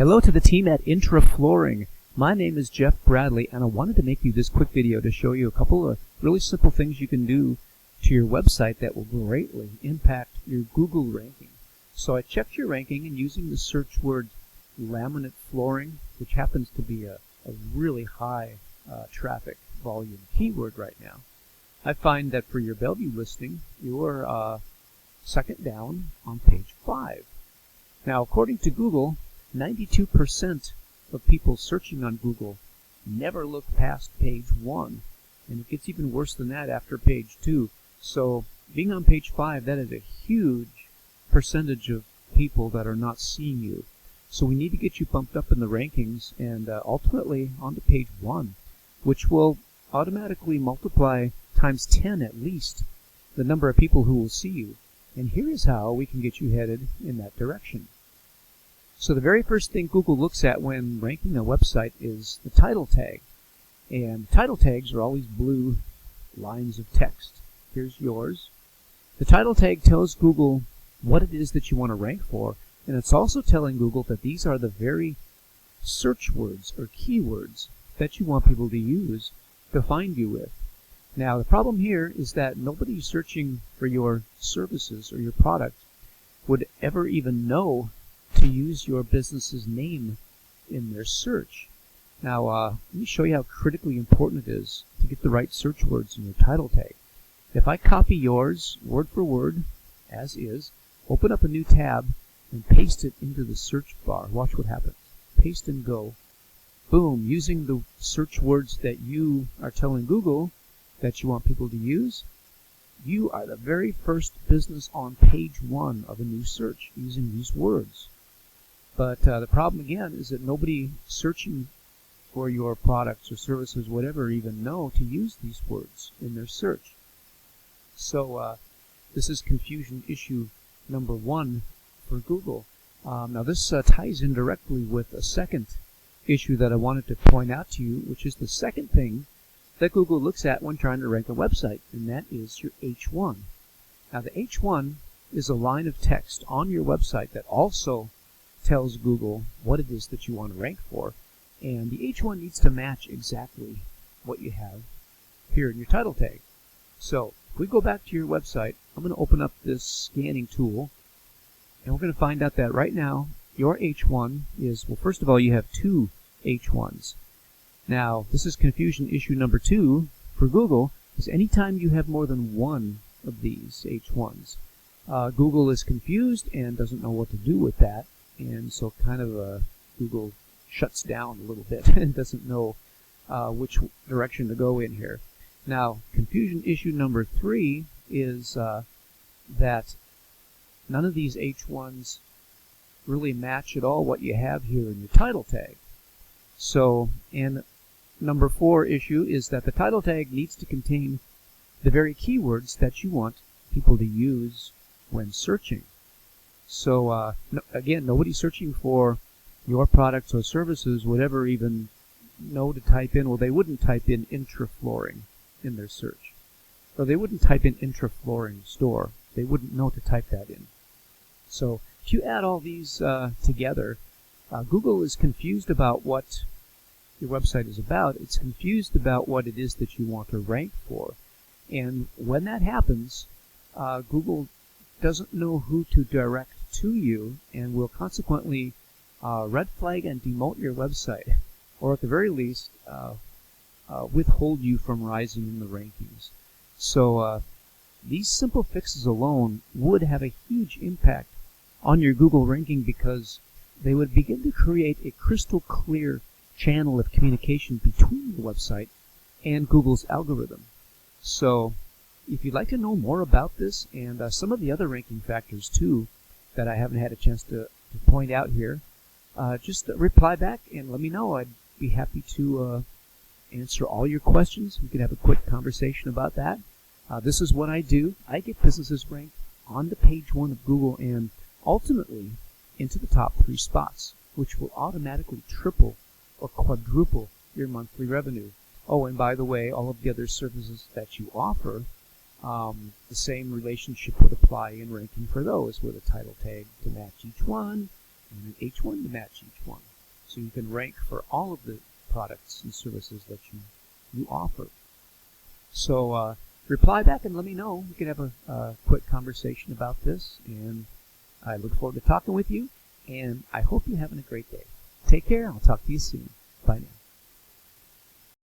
Hello to the team at Intra Flooring. My name is Jeff Bradley, and I wanted to make you this quick video to show you a couple of really simple things you can do to your website that will greatly impact your Google ranking. So I checked your ranking, and using the search word laminate flooring, which happens to be a really high traffic volume keyword right now, I find that for your Bellevue listing, you're second down on page 5. Now, according to Google, 92% of people searching on Google never look past page 1, and it gets even worse than that after page 2. So being on page 5, that is a huge percentage of people that are not seeing you. So we need to get you bumped up in the rankings and ultimately onto page 1, which will automatically multiply times 10 at least the number of people who will see you. And here is how we can get you headed in that direction. So the very first thing Google looks at when ranking a website is the title tag. And title tags are always blue lines of text. Here's yours. The title tag tells Google what it is that you want to rank for, and it's also telling Google that these are the very search words or keywords that you want people to use to find you with. Now, the problem here is that nobody searching for your services or your product would ever even know to use your business's name in their search. Now, let me show you how critically important it is to get the right search words in your title tag. If I copy yours word for word, as is, open up a new tab, and paste it into the search bar, watch what happens. Paste and go. Boom, using the search words that you are telling Google that you want people to use, you are the very first business on page 1 of a new search using these words. But the problem again is that nobody searching for your products or services would ever even know to use these words in their search. So this is confusion issue number 1 for Google. Now this ties in directly with a second issue that I wanted to point out to you, which is the second thing that Google looks at when trying to rank a website, and that is your H1. Now the H1 is a line of text on your website that also tells Google what it is that you want to rank for, and the H1 needs to match exactly what you have here in your title tag. So if we go back to your website, I'm going to open up this scanning tool, and we're going to find out that right now your H1 is, well, first of all, you have 2 H1s. Now, this is confusion issue number 2 for Google, is anytime you have more than one of these H1s, Google is confused and doesn't know what to do with that, and so kind of Google shuts down a little bit and doesn't know which direction to go in here. Now, confusion issue number 3 is that none of these H1s really match at all what you have here in your title tag. So, and number 4 issue is that the title tag needs to contain the very keywords that you want people to use when searching. So, again, nobody searching for your products or services would ever even know to type in, well, they wouldn't type in Intra Flooring in their search. Or they wouldn't type in Intra Flooring Store. They wouldn't know to type that in. So, if you add all these together, Google is confused about what your website is about. It's confused about what it is that you want to rank for. And when that happens, Google doesn't know who to direct to you and will consequently red flag and demote your website, or at the very least withhold you from rising in the rankings. So these simple fixes alone would have a huge impact on your Google ranking, because they would begin to create a crystal clear channel of communication between the website and Google's algorithm. So if you'd like to know more about this and some of the other ranking factors too that I haven't had a chance to point out here, just reply back and let me know. I'd be happy to answer all your questions. We could have a quick conversation about that. This is what I do. I get businesses ranked on the page 1 of Google and ultimately into the top 3 spots, which will automatically triple or quadruple your monthly revenue. Oh, and by the way, all of the other services that you offer, the same relationship would apply in ranking for those, with a title tag to match each one and an H1 to match each one. so you can rank for all of the products and services that you offer. So reply back and let me know. We can have a quick conversation about this, and I look forward to talking with you, and I hope you're having a great day. Take care. I'll talk to you soon.